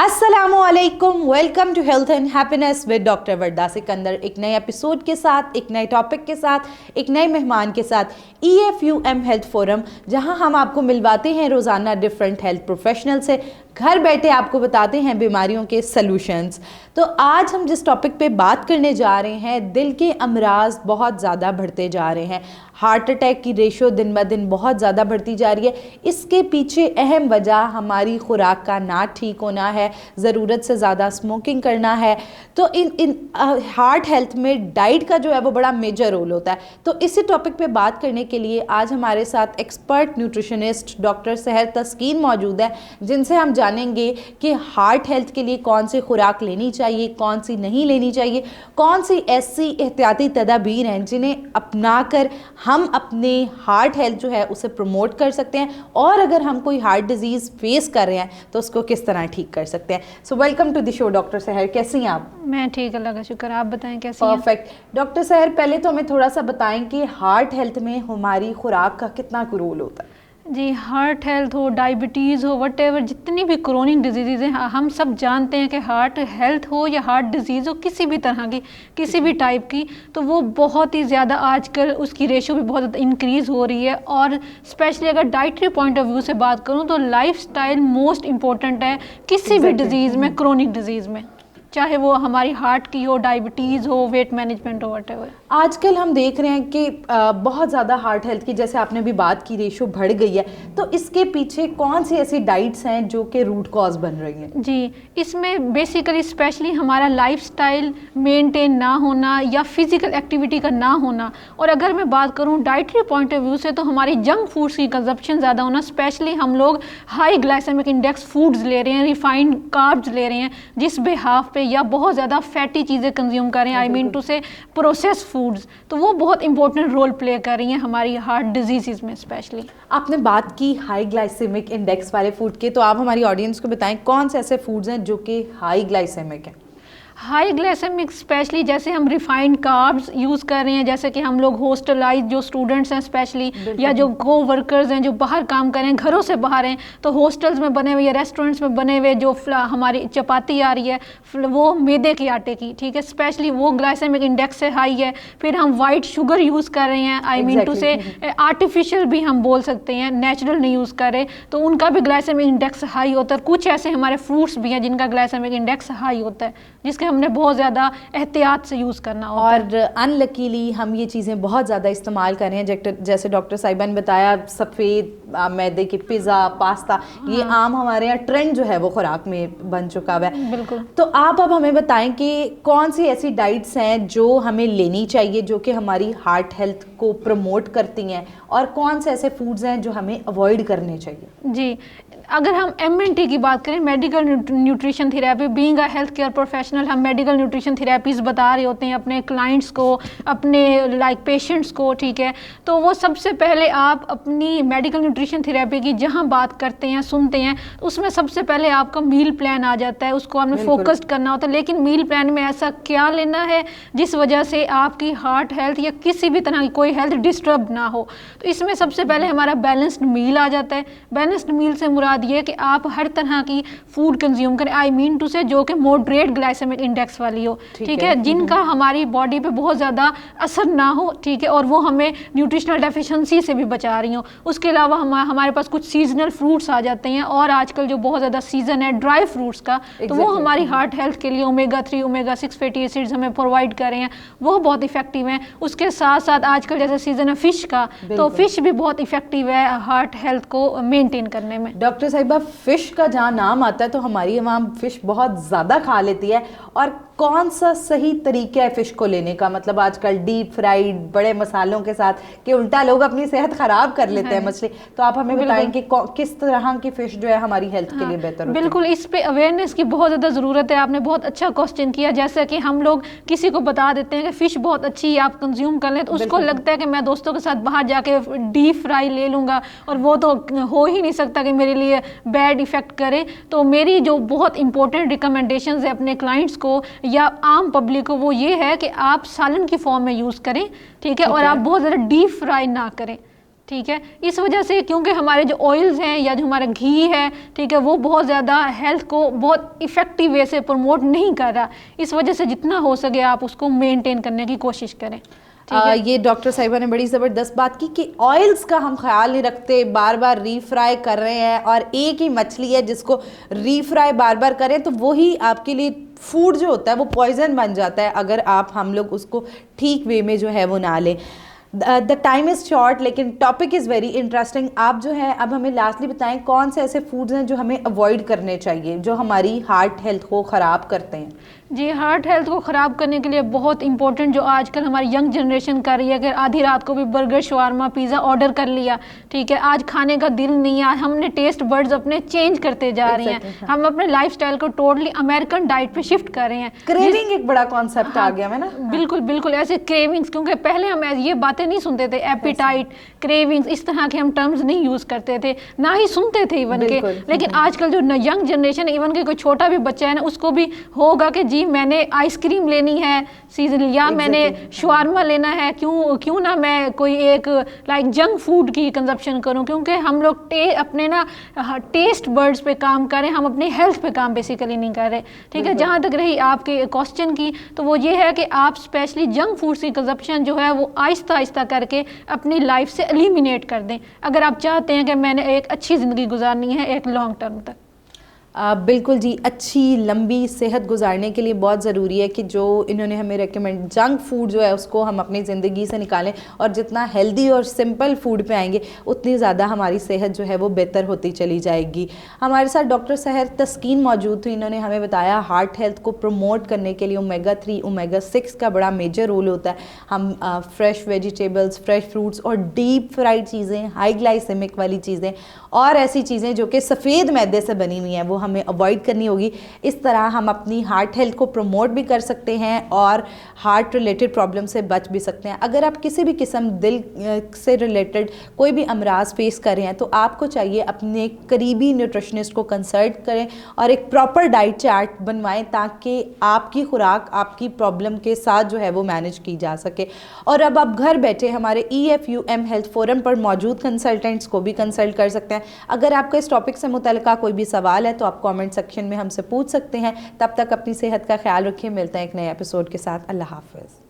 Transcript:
अस्सलामुअलैकुम, welcome to health and happiness with doctor Warda Sikandar. एक नए एपिसोड के साथ, एक नए टॉपिक के साथ, एक नए मेहमान के साथ EFUM हेल्थ फोरम, जहां हम आपको मिलवाते हैं रोज़ाना डिफरेंट हेल्थ प्रोफेशनल से, घर बैठे आपको बताते हैं बीमारियों के सलूशंस। तो आज हम जिस टॉपिक पे बात करने जा रहे हैं, दिल के अमराज बहुत ज़्यादा बढ़ते जा रहे हैं। हार्ट अटैक की रेशो दिन ब दिन बहुत ज़्यादा बढ़ती जा रही है। इसके पीछे अहम वजह हमारी खुराक का ना ठीक होना है, ज़रूरत से ज़्यादा स्मोकिंग करना है। तो इन हार्ट हेल्थ में डाइट का जो है वो बड़ा मेजर रोल होता है। तो इसी टॉपिक पे बात करने के लिए आज हमारे साथ एक्सपर्ट न्यूट्रिशनिस्ट डॉक्टर सहर तस्कीन मौजूद है, जिनसे हम जानेंगे कि हार्ट हेल्थ के लिए कौन सी खुराक लेनी चाहिए, कौन सी नहीं लेनी चाहिए, कौन सी ऐसी एहतियाती तदाबीर हैं जिन्हें अपनाकर हम अपने हार्ट हेल्थ जो है उसे प्रमोट कर सकते हैं, और अगर हम कोई हार्ट डिजीज़ फेस कर रहे हैं तो उसको किस तरह ठीक कर सकते हैं। So welcome to the show doctor Sahar, कैसी हैं आप? मैं ठीक, अल्लाह का शुक्र। आप बताएं कैसी हैं? परफेक्ट। डॉक्टर सहर, पहले तो हमें थोड़ा सा बताएं कि हार्ट हेल्थ में हमारी खुराक का कितना रोल होता है? जी, हार्ट हेल्थ हो, डायबिटीज़ हो, वटेवर जितनी भी क्रोनिक डिजीज़ हैं, हम सब जानते हैं कि हार्ट हेल्थ हो या हार्ट डिजीज़ हो, किसी भी तरह की, किसी भी टाइप की, तो वो बहुत ही ज़्यादा आजकल उसकी रेशो भी बहुत ज़्यादा इंक्रीज़ हो रही है। और स्पेशली अगर डाइटरी पॉइंट ऑफ व्यू से बात करूँ तो लाइफस्टाइल मोस्ट इम्पॉर्टेंट है किसी भी डिजीज़ में, क्रोनिक डिजीज़ में, चाहे वो हमारी हार्ट की हो, डायबिटीज़ हो, वेट मैनेजमेंट हो, वटेवर। आजकल हम देख रहे हैं कि बहुत ज़्यादा हार्ट हेल्थ की, जैसे आपने भी बात की, रेशो बढ़ गई है। तो इसके पीछे कौन सी ऐसी डाइट्स हैं जो कि रूट कॉज बन रही हैं? जी, इसमें बेसिकली स्पेशली हमारा लाइफस्टाइल मेंटेन ना होना या फिज़िकल एक्टिविटी का ना होना। और अगर मैं बात करूं डाइटरी पॉइंट ऑफ व्यू से तो हमारी जंक फूड्स की कंजप्शन ज़्यादा होना, स्पेशली हम लोग हाई ग्लाइसेमिक इंडेक्स फूड्स ले रहे हैं, रिफाइंड कार्ब्स ले रहे हैं, जिस बेहाफ पे या बहुत ज़्यादा फैटी चीज़ें कंज्यूम कर रहे हैं, आई मीन टू से प्रोसेस फूड्स, तो वो बहुत इंपॉर्टेंट रोल प्ले कर रही हैं हमारी हार्ट डिजीज़ में स्पेशली। आपने बात की हाई ग्लाइसेमिक इंडेक्स वाले फूड के, तो आप हमारी ऑडियंस को बताएं कौन से ऐसे फूड्स हैं जो कि हाई ग्लाइसेमिक हैं? हाई ग्लाइसेमिक स्पेशली जैसे हम रिफाइंड कार्ब्स यूज़ कर रहे हैं, जैसे कि हम लोग हॉस्टलाइज जो स्टूडेंट्स हैं स्पेशली, या जो को वर्कर्स हैं जो बाहर काम कर रहे हैं, घरों से बाहर हैं, तो हॉस्टल्स में बने हुए या रेस्टोरेंट्स में बने हुए जो हमारी चपाती आ रही है वो मैदे के आटे की, ठीक है, स्पेशली वो ग्लाइसेमिक इंडेक्स से हाई है। फिर हम वाइट शुगर यूज़ कर रहे हैं, आई मीन टू से आर्टिफिशियल भी हम बोल सकते हैं, नेचुरल नहीं यूज़ कर रहे, तो उनका भी ग्लाइसेमिक इंडेक्स हाई होता है। कुछ ऐसे हमारे फ्रूट्स भी हैं जिनका ग्लाइसेमिक इंडेक्स हाई होता है, जिसके हमने बहुत ज़्यादा एहतियात से यूज़ करना होता है। और अनलकीली हम ये चीज़ें बहुत ज़्यादा इस्तेमाल कर रहे हैं, जैसे डॉक्टर साहिबा ने बताया, सफ़ेद मैदे के पिज़्ज़ा, पास्ता, ये आम हमारे यहाँ ट्रेंड जो है वो खुराक में बन चुका हुआ है। बिल्कुल। तो आप अब हमें बताएं कि कौन सी ऐसी डाइट्स हैं जो हमें लेनी चाहिए जो कि हमारी हार्ट हेल्थ को प्रमोट करती हैं, और कौन से ऐसे फूड्स हैं जो हमें अवॉइड करने चाहिए? जी, अगर हम MNT की बात करें, medical nutrition therapy, being a health care professional, हम मेडिकल न्यूट्रिशन थेरेपीज़ बता रहे होते हैं अपने क्लाइंट्स को, अपने पेशेंट्स को, ठीक है। तो वो सबसे पहले आप अपनी मेडिकल न्यूट्रिशन थेरेपी की जहां बात करते हैं, सुनते हैं, उसमें सबसे पहले आपका मील प्लान आ जाता है, उसको आपने फोकस्ड करना होता है। लेकिन मील प्लान में ऐसा क्या लेना है जिस वजह से आपकी हार्ट हेल्थ या किसी भी तरह की कोई हेल्थ डिस्टर्ब ना हो, तो इसमें सबसे पहले हमारा बैलेंस्ड मील आ जाता है। बैलेंस्ड मील से मुराद ये कि आप हर तरह की फूड कंज्यूम करें, आई मीन टू से जो कि मॉडरेट ग्लाइसेमिक इंडेक्स वाली हो, ठीक है, जिनका हमारी बॉडी पे बहुत ज़्यादा असर ना हो, ठीक है, और वो हमें न्यूट्रिशनल डेफिशिएंसी से भी बचा रही हो। उसके अलावा हमारे पास कुछ सीजनल फ्रूट्स आ जाते हैं, और आजकल जो बहुत ज़्यादा सीजन है ड्राई फ्रूट्स का, तो वो हमारी हार्ट हेल्थ के लिए ओमेगा 3, ओमेगा 6 फैटी एसिड्स हमें प्रोवाइड कर रहे हैं, वो बहुत इफेक्टिव हैं। उसके साथ साथ आजकल जैसे सीजन है फिश का, तो फिश भी बहुत इफेक्टिव है हार्ट हेल्थ को मेनटेन करने में। डॉक्टर साहिबा, फ़िश का जहाँ नाम आता है तो हमारी आवाम फ़िश बहुत ज़्यादा खा लेती है, और कौन सा सही तरीका है फ़िश को लेने का? मतलब आजकल डीप फ्राइड बड़े मसालों के साथ कि उल्टा लोग अपनी सेहत ख़राब कर लेते हैं मछली, तो आप हमें बताएं कि किस तरह की फ़िश जो है हमारी हेल्थ के लिए बेहतर होती है? बिल्कुल, इस पे अवेयरनेस की बहुत ज़्यादा ज़रूरत है। आपने बहुत अच्छा क्वेश्चन किया। जैसे कि हम लोग किसी को बता देते हैं कि फ़िश बहुत अच्छी है, आप कंज्यूम कर लें, तो उसको लगता है कि मैं दोस्तों के साथ बाहर जाके डीप फ्राई ले लूँगा, और वो तो हो ही नहीं सकता कि मेरे लिए बैड इफ़ेक्ट करे। तो मेरी जो बहुत इंपॉर्टेंट रिकमेंडेशंस है अपने क्लाइंट्स को या आम पब्लिक को, वो ये है कि आप सालन की फॉर्म में यूज़ करें, ठीक है, और आप बहुत ज़्यादा डीप फ्राई ना करें, ठीक है। इस वजह से क्योंकि हमारे जो ऑयल्स हैं या जो हमारा घी है, ठीक है, वो बहुत ज़्यादा हेल्थ को बहुत इफ़ेक्टिव वे से प्रमोट नहीं कर रहा। इस वजह से जितना हो सके आप उसको मेंटेन करने की कोशिश करें। ये डॉक्टर साहिबा ने बड़ी ज़बरदस्त बात की कि ऑयल्स का हम ख्याल नहीं रखते, बार बार रीफ्राई कर रहे हैं, और एक ही मछली है जिसको रीफ्राई बार बार करें तो वही आपके लिए फूड जो होता है वो पॉइजन बन जाता है अगर हम लोग उसको ठीक वे में जो है वो ना लें। द टाइम इज़ शॉर्ट लेकिन टॉपिक इज़ वेरी इंटरेस्टिंग। आप जो है अब हमें लास्टली बताएं कौन से ऐसे फूड्स हैं जो हमें अवॉइड करने चाहिए जो हमारी हार्ट हेल्थ को ख़राब करते हैं। जी, हार्ट हेल्थ को ख़राब करने के लिए बहुत इंपॉर्टेंट जो आजकल हमारी यंग जनरेशन कर रही है कि आधी रात को भी बर्गर, शवारमा, पिज़्ज़ा ऑर्डर कर लिया, ठीक है, आज खाने का दिल नहीं है, हमने टेस्ट बर्ड्स अपने चेंज करते जा रहे हैं, हम अपने लाइफस्टाइल को टोटली अमेरिकन डाइट पे शिफ्ट कर रहे हैं। क्रेविंग एक बड़ा कॉन्सेप्ट आ गया है ना। बिल्कुल बिल्कुल, ऐसे क्रेविंग्स, क्योंकि पहले हम ये बातें नहीं सुनते थे, एपिटाइट, क्रेविंग्स, इस तरह के हम टर्म्स नहीं यूज़ करते थे, ना ही सुनते थे इवन के। लेकिन आजकल जो यंग जनरेशन, इवन के कोई छोटा भी बच्चा है ना, उसको भी होगा कि जी मैंने आइसक्रीम लेनी है सीजन, या मैंने शवारमा लेना है, क्यों ना मैं कोई एक लाइक जंक फूड की कंजप्शन करूं, क्योंकि हम लोग अपने ना टेस्ट बर्ड्स पे काम कर रहे हैं, हम अपनी हेल्थ पे काम बेसिकली नहीं कर रहे, ठीक है। जहाँ तक रही आपके क्वेश्चन की, तो वो ये है कि आप स्पेशली जंक फूड की कंजप्शन जो है वो आहिस्ता आहिस्ता करके अपनी लाइफ से एलिमिनेट कर दें, अगर आप चाहते हैं कि मैंने एक अच्छी ज़िंदगी गुजारनी है एक लॉन्ग टर्म तक। बिल्कुल जी, अच्छी लंबी सेहत गुजारने के लिए बहुत ज़रूरी है कि जो इन्होंने हमें रेकमेंड जंक फूड जो है उसको हम अपनी ज़िंदगी से निकालें, और जितना हेल्दी और सिंपल फूड पे आएंगे उतनी ज़्यादा हमारी सेहत जो है वो बेहतर होती चली जाएगी। हमारे साथ डॉक्टर सहर तस्कीन मौजूद थी, इन्होंने हमें बताया हार्ट हेल्थ को प्रमोट करने के लिए ओमेगा 3 ओमेगा 6 का बड़ा मेजर रोल होता है। हम फ्रेश वेजिटेबल्स, फ्रेश फ्रूट्स और डीप फ्राइड चीज़ें, हाई ग्लाइसेमिक वाली चीज़ें और ऐसी चीज़ें जो कि सफ़ेद मैदे से बनी हुई हैं वो हमें अवॉइड करनी होगी। इस तरह हम अपनी हार्ट हेल्थ को प्रमोट भी कर सकते हैं और हार्ट रिलेटेड प्रॉब्लम से बच भी सकते हैं। अगर आप किसी भी किस्म दिल से रिलेटेड कोई भी अमराज फेस कर रहे हैं तो आपको चाहिए अपने करीबी न्यूट्रिशनिस्ट को कंसल्ट करें और एक प्रॉपर डाइट चार्ट बनवाएं ताकि आपकी खुराक आपकी प्रॉब्लम के साथ जो है वो मैनेज की जा सके। और अब आप घर बैठे हमारे EFUM हेल्थ फोरम पर मौजूद कंसल्टेंट्स को भी कंसल्ट कर सकते हैं। अगर आपका इस टॉपिक से मुतल्लिका कोई भी सवाल है तो आप कमेंट सेक्शन में हमसे पूछ सकते हैं। तब तक अपनी सेहत का ख्याल रखिए, मिलते हैं एक नए एपिसोड के साथ। अल्लाह हाफ़िज़।